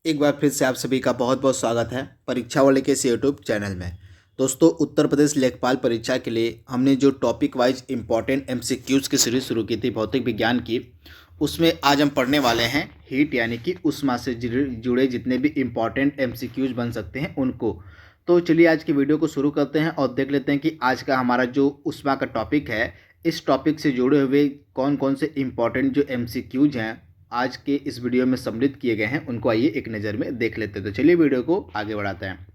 एक बार फिर से आप सभी का बहुत बहुत स्वागत है परीक्षा वाले के इस यूट्यूब चैनल में। दोस्तों, उत्तर प्रदेश लेखपाल परीक्षा के लिए हमने जो टॉपिक वाइज इम्पॉर्टेंट एमसीक्यूज़ की सीरीज शुरू की थी भौतिक विज्ञान की, उसमें आज हम पढ़ने वाले हैं हीट यानी कि ऊष्मा से जुड़े जितने भी इम्पॉर्टेंट एमसीक्यूज़ बन सकते हैं उनको। तो चलिए आज की वीडियो को शुरू करते हैं और देख लेते हैं कि आज का हमारा जो ऊष्मा का टॉपिक है, इस टॉपिक से जुड़े हुए कौन कौन से इम्पॉर्टेंट जो एमसीक्यूज़ हैं आज के इस वीडियो में सम्मिलित किए गए हैं, उनको आइए एक नज़र में देख लेते हैं। तो चलिए वीडियो को आगे बढ़ाते हैं।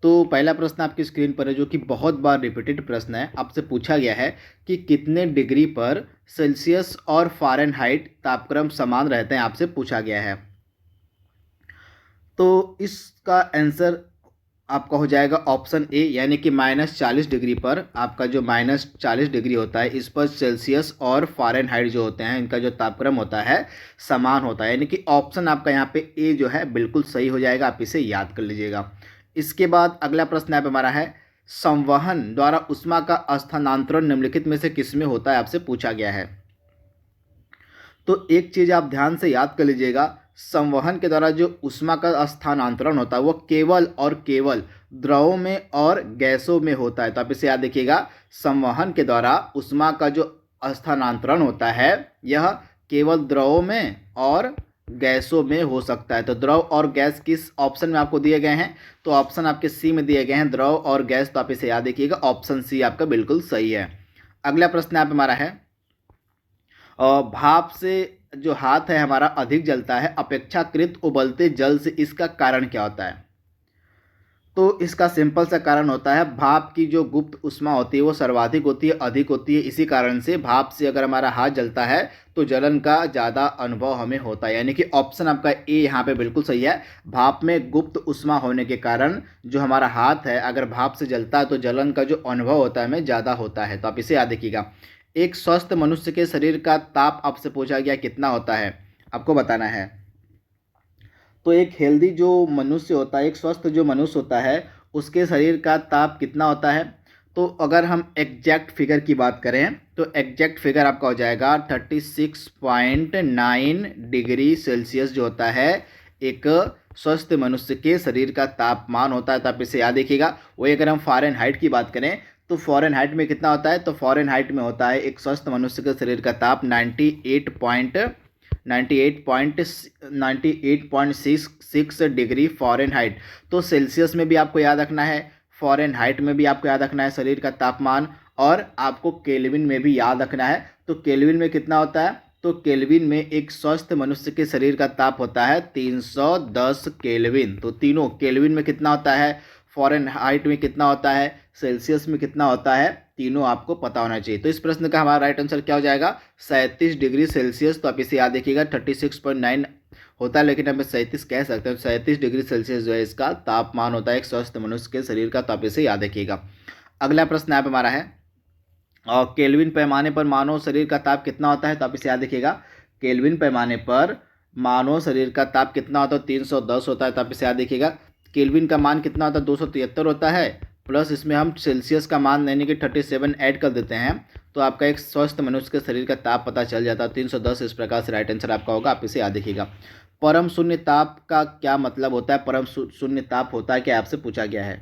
तो पहला प्रश्न आपकी स्क्रीन पर है, जो कि बहुत बार रिपीटेड प्रश्न है। आपसे पूछा गया है कि कितने डिग्री पर सेल्सियस और फ़ारेनहाइट तापक्रम समान रहते हैं, आपसे पूछा गया है। तो इसका आंसर आपका हो जाएगा ऑप्शन ए, यानी कि -40 डिग्री पर। आपका जो -40 डिग्री होता है, इस पर सेल्सियस और फ़ारेनहाइट जो होते हैं, इनका जो तापक्रम होता है समान होता है, यानी कि ऑप्शन आपका यहाँ पे ए जो है बिल्कुल सही हो जाएगा। आप इसे याद कर लीजिएगा। इसके बाद अगला प्रश्न यहाँ पे हमारा है, संवहन द्वारा ऊष्मा का स्थानांतरण निम्नलिखित में से किस में होता है, आपसे पूछा गया है। तो एक चीज़ आप ध्यान से याद कर लीजिएगा, संवहन के द्वारा जो ऊष्मा का स्थानांतरण होता है वो केवल और केवल द्रवों में और गैसों में होता है। तो आप इसे याद रखिएगा, संवहन के द्वारा ऊष्मा का जो स्थानांतरण होता है यह केवल द्रवों में और गैसों में हो सकता है। तो द्रव और गैस किस ऑप्शन में आपको दिए गए हैं, तो ऑप्शन आपके सी में दिए गए हैं, द्रव और गैस। तो आप इसे याद रखिएगा, ऑप्शन सी आपका बिल्कुल सही है। अगला प्रश्न यहाँ पे हमारा है, और भाप से जो हाथ है हमारा अधिक जलता है अपेक्षाकृत उबलते जल से, इसका कारण क्या होता है। तो इसका सिंपल सा कारण होता है, भाप की जो गुप्त ऊष्मा होती है वो सर्वाधिक होती है, अधिक होती है। इसी कारण से भाप से अगर हमारा हाथ जलता है तो जलन का ज़्यादा अनुभव हमें होता है, यानी कि ऑप्शन आपका ए यहाँ पे बिल्कुल सही है। भाप में गुप्त ऊष्मा होने के कारण जो हमारा हाथ है अगर भाप से जलता है तो जलन का जो अनुभव होता है हमें ज़्यादा होता है। तो आप इसे याद रखिएगा। एक स्वस्थ मनुष्य के शरीर का ताप आपसे पूछा गया कितना होता है, आपको बताना है। तो एक हेल्दी जो मनुष्य होता है, एक स्वस्थ जो मनुष्य होता है, उसके शरीर का ताप कितना होता है। तो अगर हम एग्जैक्ट फिगर की बात करें तो एग्जैक्ट फिगर आपका हो जाएगा 36.9 डिग्री सेल्सियस जो होता है एक स्वस्थ मनुष्य के शरीर का तापमान होता है। तो आप इसे याद रखिएगा। वही अगर हम फ़ारेनहाइट की बात करें तो फ़ारेनहाइट में कितना होता है, तो फ़ारेनहाइट में होता है एक स्वस्थ मनुष्य के शरीर का ताप 98.66 डिग्री फ़ारेनहाइट। तो सेल्सियस में भी आपको याद रखना है, फ़ारेनहाइट में भी आपको याद रखना है शरीर का तापमान, और आपको केल्विन में भी याद रखना है। तो केल्विन में कितना होता है, तो केल्विन में एक स्वस्थ मनुष्य के शरीर का ताप होता है 310 केल्विन। तो तीनों केल्विन में कितना होता है, फ़ारेनहाइट में कितना होता है, सेल्सियस में कितना होता है, तीनों आपको पता होना चाहिए। तो इस प्रश्न का हमारा राइट आंसर क्या हो जाएगा, 37 डिग्री सेल्सियस। तो आप इसे याद रखिएगा, 36.9 होता है लेकिन हम 37 कह सकते हैं। 37 डिग्री सेल्सियस जो है इसका तापमान होता है एक स्वस्थ मनुष्य के शरीर का। तो आप इसे याद रखिएगा। अगला प्रश्न यहाँ पे हमारा है, और केल्विन पैमाने पर मानव शरीर का ताप कितना होता है। तो आप इसे याद रखिएगा, केल्विन पैमाने पर मानव शरीर का ताप कितना होता है, 310 होता है। तो आप इसे याद रखिएगा। केल्विन का मान कितना होता है, 273 होता है, प्लस इसमें हम सेल्सियस का मान यानी कि 37 ऐड कर देते हैं, तो आपका एक स्वस्थ मनुष्य के शरीर का ताप पता चल जाता है 310। इस प्रकार से राइट आंसर आपका होगा। आप इसे याद रखिएगा। परम शून्य ताप का क्या मतलब होता है, परम शून्य ताप होता है क्या, आपसे पूछा गया है।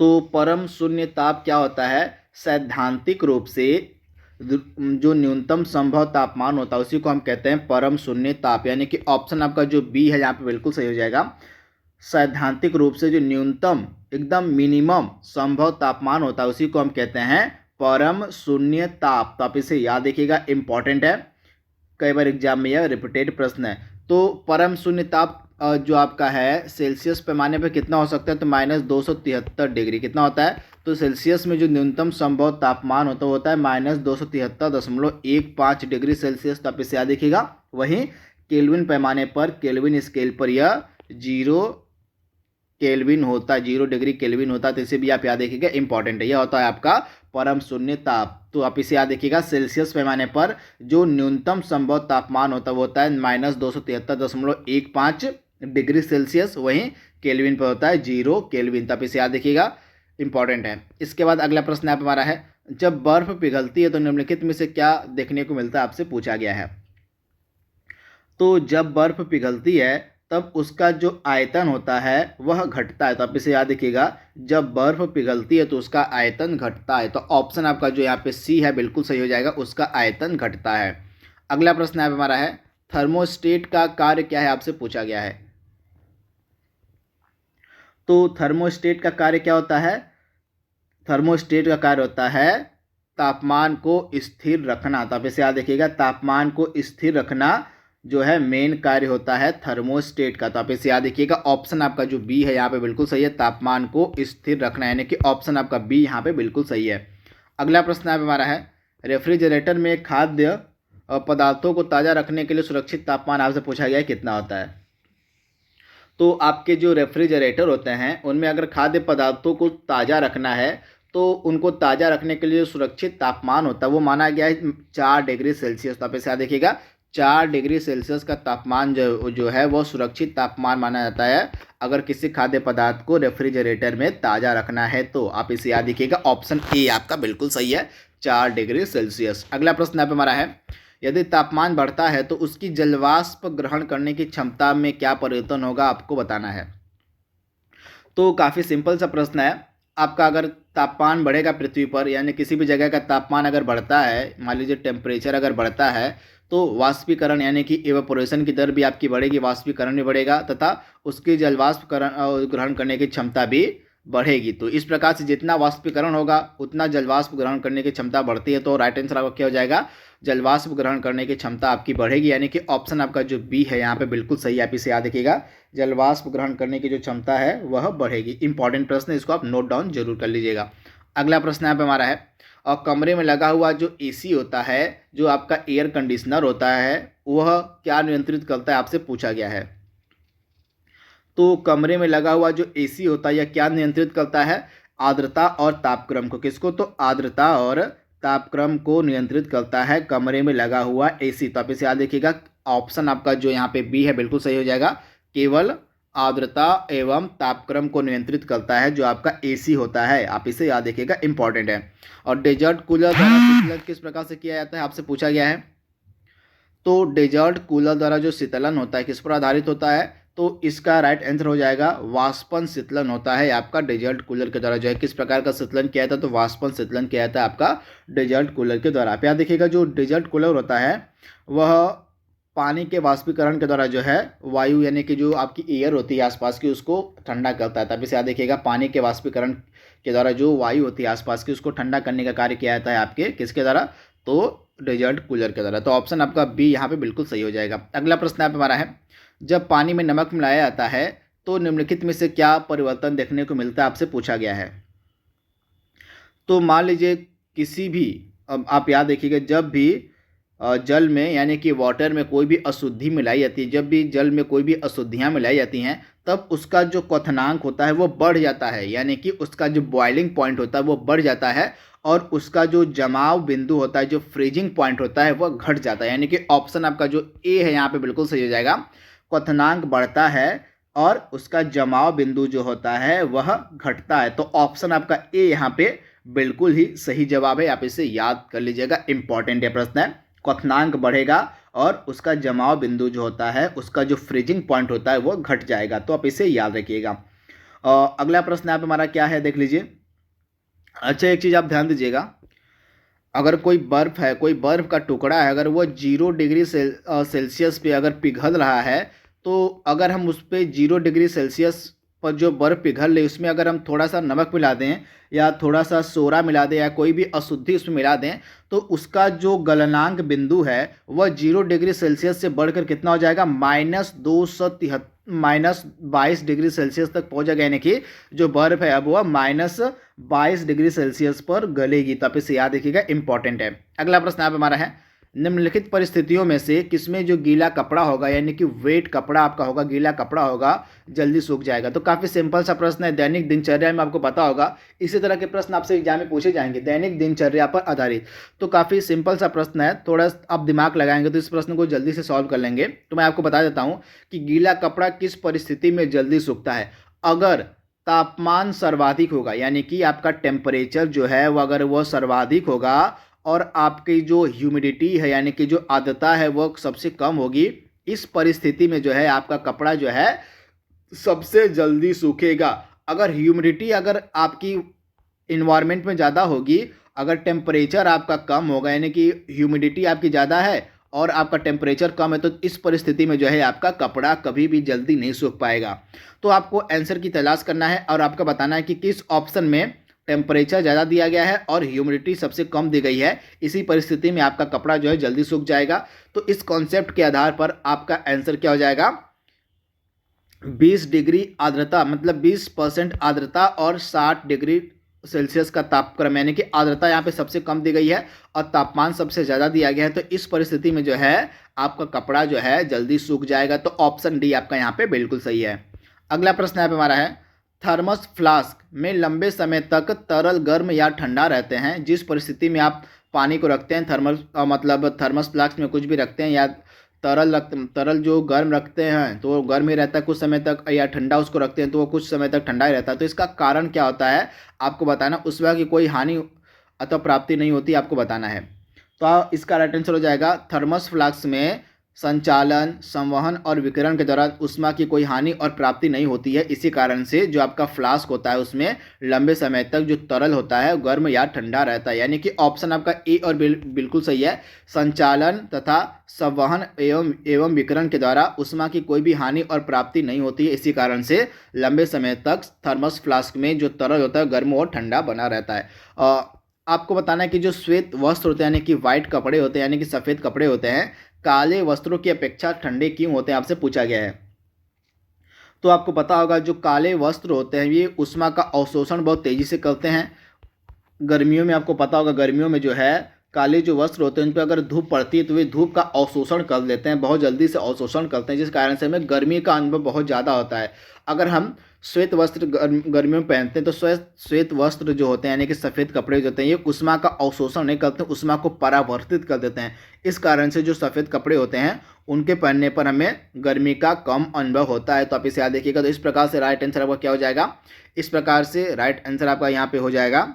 तो परम शून्य ताप क्या होता है, सैद्धांतिक रूप से जो न्यूनतम संभव तापमान होता है उसी को हम कहते हैं परम शून्य ताप, यानी कि ऑप्शन आपका जो बी है यहाँ पे बिल्कुल सही हो जाएगा। सैद्धांतिक रूप से जो न्यूनतम एकदम मिनिमम संभव तापमान होता है उसी को हम कहते हैं परम शून्य ताप। तो आप इसे याद रखिएगा, इंपॉर्टेंट है, कई बार एग्जाम में यह रिपीटेड प्रश्न है। तो परम शून्य ताप जो आपका है सेल्सियस पैमाने पर कितना हो सकता है, तो -273 डिग्री कितना होता है। तो सेल्सियस में जो न्यूनतम संभव तापमान होता है -273.15 डिग्री सेल्सियस। तो आप इसे याद रखिएगा। वहीं केल्विन पैमाने पर, केल्विन स्केल पर यह 0 केल्विन होता है, 0 डिग्री केल्विन होता है। तो इसे भी आप याद रखिएगा, इंपॉर्टेंट है। यह होता है आपका परम शून्य ताप। तो आप इसे याद रखिएगा, सेल्सियस पैमाने पर जो न्यूनतम संभव तापमान होता है वो होता है -273.15 डिग्री सेल्सियस। वहीं केल्विन पर होता है 0 केल्विन। तो आप इसे याद रखिएगा, इंपॉर्टेंट है। इसके बाद अगला प्रश्न यहाँ पर हमारा है, जब बर्फ पिघलती है तो निम्नलिखित में से क्या देखने को मिलता है, आपसे पूछा गया है। तो जब बर्फ पिघलती है तब उसका जो आयतन होता है वह घटता है। तो आप इसे याद रखिएगा, जब बर्फ पिघलती है तो उसका आयतन घटता है। तो ऑप्शन आपका जो यहाँ पे सी है बिल्कुल सही हो जाएगा, उसका आयतन घटता है। अगला प्रश्न यहाँ पे हमारा है, थर्मोस्टेट का कार्य क्या है, आपसे पूछा गया है। तो थर्मोस्टेट का कार्य क्या होता है? थर्मोस्टेट का कार्य होता है तापमान को स्थिर रखना। तो आप इसे याद रखिएगा, तापमान को स्थिर रखना जो है मेन कार्य होता है थर्मोस्टेट का। तो आप इसे याद रखिएगा, ऑप्शन आपका जो बी है यहाँ पे बिल्कुल सही है, तापमान को स्थिर रखना, यानी कि ऑप्शन आपका बी यहाँ पे बिल्कुल सही है। अगला प्रश्न यहाँ पे हमारा है, रेफ्रिजरेटर में खाद्य पदार्थों को ताज़ा रखने के लिए सुरक्षित तापमान आपसे पूछा गया है कितना होता है। तो आपके जो रेफ्रिजरेटर होते हैं उनमें अगर खाद्य पदार्थों को ताज़ा रखना है तो उनको ताज़ा रखने के लिए सुरक्षित तापमान होता है वो माना गया है 4 डिग्री सेल्सियस। तो आप इसे याद देखिएगा, 4 डिग्री सेल्सियस का तापमान जो है वो सुरक्षित तापमान माना जाता है अगर किसी खाद्य पदार्थ को रेफ्रिजरेटर में ताज़ा रखना है। तो आप इसे याद रखिएगा, ऑप्शन ए आपका बिल्कुल सही है, 4 डिग्री सेल्सियस। अगला प्रश्न यहाँ पे हमारा है, यदि तापमान बढ़ता है तो उसकी जलवाष्प ग्रहण करने की क्षमता में क्या परिवर्तन होगा, आपको बताना है। तो काफ़ी सिंपल सा प्रश्न है आपका। अगर तापमान बढ़ेगा पृथ्वी पर, यानी किसी भी जगह का तापमान अगर बढ़ता है, मान लीजिए टेम्परेचर अगर बढ़ता है, तो वाष्पीकरण यानी कि एवापोरेशन की दर भी आपकी बढ़ेगी, वाष्पीकरण भी बढ़ेगा तथा उसकी जलवाष्प ग्रहण करने की क्षमता भी बढ़ेगी। तो इस प्रकार से जितना वाष्पीकरण होगा उतना जलवाष्प ग्रहण करने की क्षमता बढ़ती है। तो राइट आंसर आपका क्या हो जाएगा, जलवाष्प ग्रहण करने की क्षमता आपकी बढ़ेगी, यानी कि ऑप्शन आपका जो बी है यहाँ पे बिल्कुल सही है। आप इसे याद रखिएगा, जलवाष्प ग्रहण करने की जो क्षमता है वह बढ़ेगी। इंपॉर्टेंट प्रश्न है, इसको आप नोट डाउन जरूर कर लीजिएगा। अगला प्रश्न यहाँ पे हमारा है, और कमरे में लगा हुआ जो एसी होता है, जो आपका एयर कंडीशनर होता है, वह क्या नियंत्रित करता है, आपसे पूछा गया है। तो कमरे में लगा हुआ जो एसी होता है यह क्या नियंत्रित करता है, आर्द्रता और तापक्रम को। किसको? तो आर्द्रता और तापक्रम को नियंत्रित करता है कमरे में लगा हुआ एसी। तो आप इसे याद रखिएगा, ऑप्शन आपका जो यहाँ पे बी है बिल्कुल सही हो जाएगा, केवल आर्द्रता एवं तापक्रम को नियंत्रित करता है जो आपका एसी होता है। आप इसे याद रखिएगा, इंपॉर्टेंट है। और डेजर्ट कूलर द्वारा शीतलन किस प्रकार से किया जाता है, आपसे पूछा गया है। तो डेजर्ट कूलर द्वारा जो शीतलन होता है किस पर आधारित होता है, तो इसका राइट आंसर हो जाएगा वाष्पन शीतलन होता है आपका डेजर्ट कूलर के द्वारा। जो है किस प्रकार का शीतलन किया जाता है, तो वाष्पन शीतलन किया जाता है आपका डेजर्ट कूलर के द्वारा। आप याद देखिएगा, जो डेजर्ट कूलर होता है वह पानी के वाष्पीकरण के द्वारा जो है वायु यानी कि जो आपकी एयर होती है आसपास की उसको ठंडा करता है। तब इसे याद देखिएगा, पानी के वाष्पीकरण के द्वारा जो वायु होती है आसपास की उसको ठंडा करने का कार्य किया जाता है आपके किसके द्वारा, तो डेजर्ट कूलर के द्वारा। तो ऑप्शन आपका बी यहाँ पे बिल्कुल सही हो जाएगा। अगला प्रश्न यहाँ पे हमारा है, जब पानी में नमक मिलाया जाता है तो निम्नलिखित में से क्या परिवर्तन देखने को मिलता है, आपसे पूछा गया है। तो मान लीजिए किसी भी, अब आप याद देखिएगा, जब भी जल में यानी कि वाटर में कोई भी अशुद्धि मिलाई जाती है, जब भी जल में कोई भी अशुद्धियाँ मिलाई जाती हैं, तब उसका जो क्वथनांक होता है वो बढ़ जाता है, यानी कि उसका जो बॉइलिंग पॉइंट होता है वो बढ़ जाता है और उसका जो जमाव बिंदु होता है, जो फ्रीजिंग पॉइंट होता है वह घट जाता है। यानी कि ऑप्शन आपका जो ए है यहाँ पे बिल्कुल सही हो जाएगा, क्वथनांक बढ़ता है और उसका जमाव बिंदु जो होता है वह घटता है। तो ऑप्शन आपका ए यहाँ पे बिल्कुल ही सही जवाब है, आप इसे याद कर लीजिएगा, इंपॉर्टेंट है प्रश्न है। क्वथनांक बढ़ेगा और उसका जमाव बिंदु जो होता है, उसका जो फ्रीजिंग पॉइंट होता है वो घट जाएगा। तो आप इसे याद रखिएगा। अगला प्रश्न यहाँ पे हमारा क्या है, देख लीजिए। अच्छा, एक चीज़ आप ध्यान दीजिएगा, अगर कोई बर्फ़ है, कोई बर्फ़ का टुकड़ा है, अगर वो 0 डिग्री सेल्सियस पे अगर पिघल रहा है, तो अगर हम उस पर 0 डिग्री सेल्सियस पर जो बर्फ़ पिघल रही उसमें अगर हम थोड़ा सा नमक मिला दें या थोड़ा सा सोडा मिला दें या कोई भी अशुद्धि उसमें मिला दें, तो उसका जो गलनांक बिंदु है वह 0 डिग्री सेल्सियस से बढ़कर कितना हो जाएगा, -22 डिग्री सेल्सियस तक पहुंच जाएगा। यानी कि जो बर्फ है अब वह -22 डिग्री सेल्सियस पर गलेगी। तो आप इसे याद रखिएगा, इंपॉर्टेंट है। अगला प्रश्न यहाँ पे हमारा है, निम्नलिखित परिस्थितियों में से किसमें जो गीला कपड़ा होगा यानी कि वेट कपड़ा आपका होगा, गीला कपड़ा होगा, जल्दी सूख जाएगा। तो काफ़ी सिंपल सा प्रश्न है, दैनिक दिनचर्या में आपको पता होगा इसी तरह के प्रश्न आपसे एग्जाम में पूछे जाएंगे, दैनिक दिनचर्या पर आधारित। तो काफ़ी सिंपल सा प्रश्न है, थोड़ा आप दिमाग लगाएंगे तो इस प्रश्न को जल्दी से सॉल्व कर लेंगे। तो मैं आपको बता देता हूँ कि गीला कपड़ा किस परिस्थिति में जल्दी सूखता है। अगर तापमान सर्वाधिक होगा, यानी कि आपका टेम्परेचर जो है वो अगर वह सर्वाधिक होगा और आपकी जो ह्यूमिडिटी है यानी कि जो आर्द्रता है वो सबसे कम होगी, इस परिस्थिति में जो है आपका कपड़ा जो है सबसे जल्दी सूखेगा। अगर ह्यूमिडिटी अगर आपकी इन्वायरमेंट में ज़्यादा होगी, अगर टेम्परेचर आपका कम होगा यानी कि ह्यूमिडिटी आपकी ज़्यादा है और आपका टेम्परेचर कम है, तो इस परिस्थिति में जो है आपका कपड़ा कभी भी जल्दी नहीं सूख पाएगा। तो आपको आंसर की तलाश करना है और आपका बताना है कि किस ऑप्शन में टेम्परेचर ज़्यादा दिया गया है और ह्यूमिडिटी सबसे कम दी गई है, इसी परिस्थिति में आपका कपड़ा जो है जल्दी सूख जाएगा। तो इस कॉन्सेप्ट के आधार पर आपका आंसर क्या हो जाएगा, 20 डिग्री आर्द्रता मतलब 20% आर्द्रता और 60 डिग्री सेल्सियस का तापक्रम, यानी कि आर्द्रता यहाँ पे सबसे कम दी गई है और तापमान सबसे ज़्यादा दिया गया है। तो इस परिस्थिति में जो है आपका कपड़ा जो है जल्दी सूख जाएगा। तो ऑप्शन डी आपका यहाँ पे बिल्कुल सही है। अगला प्रश्न यहाँ पे हमारा है, थर्मस फ्लास्क में लंबे समय तक तरल गर्म या ठंडा रहते हैं। जिस परिस्थिति में आप पानी को रखते हैं, मतलब थर्मस फ्लास्क में कुछ भी रखते हैं या तरल जो गर्म रखते हैं तो वो गर्म ही रहता है कुछ समय तक, या ठंडा उसको रखते हैं तो वो कुछ समय तक ठंडा ही रहता है। तो इसका कारण क्या होता है आपको बताना, उस वक्त की कोई हानि अथवा प्राप्ति नहीं होती, आपको बताना है। तो इसका राइट आंसर हो जाएगा, थर्मस फ्लास्क में संचालन, संवहन और विकिरण के दौरान ऊष्मा की कोई हानि और प्राप्ति नहीं होती है। इसी कारण से जो आपका फ्लास्क होता है उसमें लंबे समय तक जो तरल होता है गर्म या ठंडा रहता है। यानी कि ऑप्शन आपका ए और बिल्कुल सही है, संचालन तथा संवहन एवं विकिरण के द्वारा ऊष्मा की कोई भी हानि और प्राप्ति नहीं होती है। इसी कारण से लंबे समय तक थर्मस फ्लास्क में जो तरल होता है गर्म और ठंडा बना रहता है। आपको बताना है कि जो श्वेत वस्त्र होते हैं यानी कि वाइट कपड़े होते हैं यानी कि सफ़ेद कपड़े होते हैं, काले वस्त्रों की अपेक्षा ठंडे क्यों होते हैं, आपसे पूछा गया है। तो आपको पता होगा जो काले वस्त्र होते हैं ये ऊष्मा का अवशोषण बहुत तेज़ी से करते हैं। गर्मियों में आपको पता होगा, गर्मियों में जो है काले जो वस्त्र होते हैं उन पर अगर धूप पड़ती है तो वे धूप का अवशोषण कर लेते हैं, बहुत जल्दी से अवशोषण करते हैं, जिस कारण से हमें गर्मी का अनुभव बहुत ज़्यादा होता है। अगर हम श्वेत वस्त्र गर्मियों में पहनते हैं तो श्वेत वस्त्र जो होते हैं यानी कि सफ़ेद कपड़े जो होते हैं ये ऊष्मा का अवशोषण नहीं करते, ऊष्मा को परावर्तित कर देते हैं। इस कारण से जो सफ़ेद कपड़े होते हैं उनके पहनने पर हमें गर्मी का कम अनुभव होता है। तो आप इसे याद रखिएगा। तो इस प्रकार से राइट आंसर आपका क्या हो जाएगा, इस प्रकार से राइट आंसर आपका यहाँ पे हो जाएगा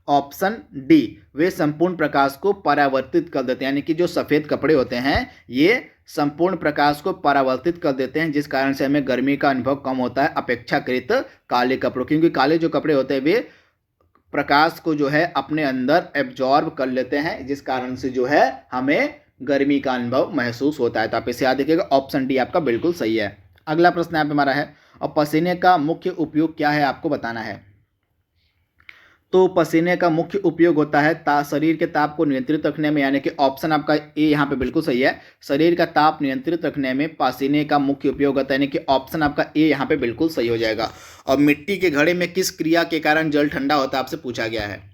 ऑप्शन डी, वे संपूर्ण प्रकाश को परावर्तित कर देते हैं। यानी कि जो सफ़ेद कपड़े होते हैं ये संपूर्ण प्रकाश को परावर्तित कर देते हैं, जिस कारण से हमें गर्मी का अनुभव कम होता है अपेक्षाकृत काले कपड़ों, क्योंकि काले जो कपड़े होते हैं वे प्रकाश को जो है अपने अंदर एब्जॉर्ब कर लेते हैं, जिस कारण से जो है हमें गर्मी का अनुभव महसूस होता है। तो आप इसे याद रखिएगा, ऑप्शन डी आपका बिल्कुल सही है। अगला प्रश्न यहाँ पे हमारा है, और पसीने का मुख्य उपयोग क्या है आपको बताना है। तो पसीने का मुख्य उपयोग होता है शरीर के ताप को नियंत्रित रखने में, यानी कि ऑप्शन आपका ए यहाँ पे बिल्कुल सही है, शरीर का ताप नियंत्रित रखने में पसीने का मुख्य उपयोग होता है, यानी कि ऑप्शन आपका ए यहाँ पे बिल्कुल सही हो जाएगा। और मिट्टी के घड़े में किस क्रिया के कारण जल ठंडा होता है आपसे पूछा गया है।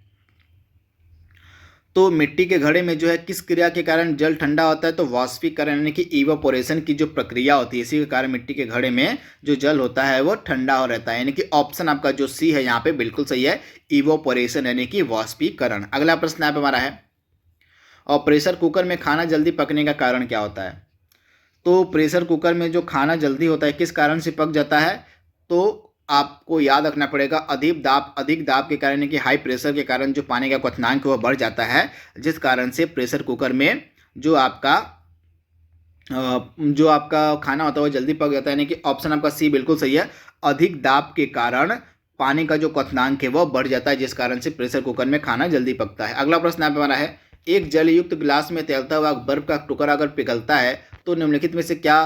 तो मिट्टी के घड़े में जो है किस क्रिया के कारण जल ठंडा होता है, तो वाष्पीकरण यानी कि इवापोरेशन की जो प्रक्रिया होती है इसी के कारण मिट्टी के घड़े में जो जल होता है वो ठंडा हो रहता है। यानी कि ऑप्शन आपका जो सी है यहाँ पे बिल्कुल सही है, इवापोरेशन यानी कि वाष्पीकरण। अगला प्रश्न यहाँ पे हमारा है, और प्रेशर कुकर में खाना जल्दी पकने का कारण क्या होता है। तो प्रेशर कुकर में जो खाना जल्दी होता है किस कारण से पक जाता है, तो आपको याद रखना पड़ेगा अधिक दाब के कारण यानी कि हाई प्रेशर के कारण जो पानी का क्वथनांक है वो बढ़ जाता है, जिस कारण से प्रेशर कुकर में जो आपका खाना होता है वो जल्दी पक जाता है। यानी कि ऑप्शन आपका सी बिल्कुल सही है, अधिक दाब के कारण पानी का जो क्वथनांक है वो बढ़ जाता है, जिस कारण से प्रेशर कुकर में खाना जल्दी पकता है। अगला प्रश्न यहाँ पे हमारा है, एक जलयुक्त गिलास में तैरता हुआ बर्फ का टुकड़ा अगर पिघलता है तो निम्नलिखित में से क्या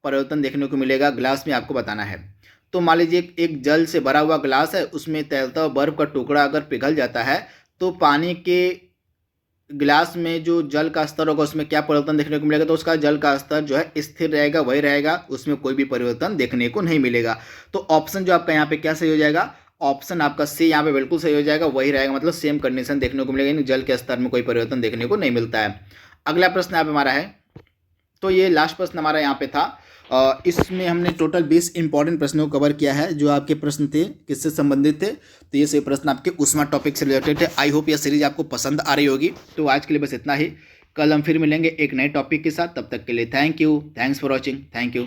परिवर्तन देखने को मिलेगा गिलास में, आपको बताना है। तो मान लीजिए एक जल से भरा हुआ गिलास है, उसमें तैरता हुआ बर्फ का टुकड़ा अगर पिघल जाता है तो पानी के गिलास में जो जल का स्तर होगा उसमें क्या परिवर्तन देखने को मिलेगा, तो उसका जल का स्तर जो है स्थिर रहेगा, वही रहेगा, उसमें कोई भी परिवर्तन देखने को नहीं मिलेगा। तो ऑप्शन जो आपका यहाँ पे क्या सही हो जाएगा, ऑप्शन आपका सी यहाँ पे बिल्कुल सही हो जाएगा, वही रहेगा, मतलब सेम कंडीशन देखने को मिलेगा, जल के स्तर में कोई परिवर्तन देखने को नहीं मिलता है। अगला प्रश्न यहाँ पे हमारा है, तो ये लास्ट प्रश्न हमारा यहाँ पे था। इसमें हमने टोटल 20 इंपॉर्टेंट प्रश्नों को कवर किया है। जो आपके प्रश्न थे किससे संबंधित थे, तो ये सभी प्रश्न आपके ऊष्मा टॉपिक से रिलेटेड है। आई होप यह सीरीज आपको पसंद आ रही होगी। तो आज के लिए बस इतना ही, कल हम फिर मिलेंगे एक नए टॉपिक के साथ। तब तक के लिए thank you, thanks for watching, thank you.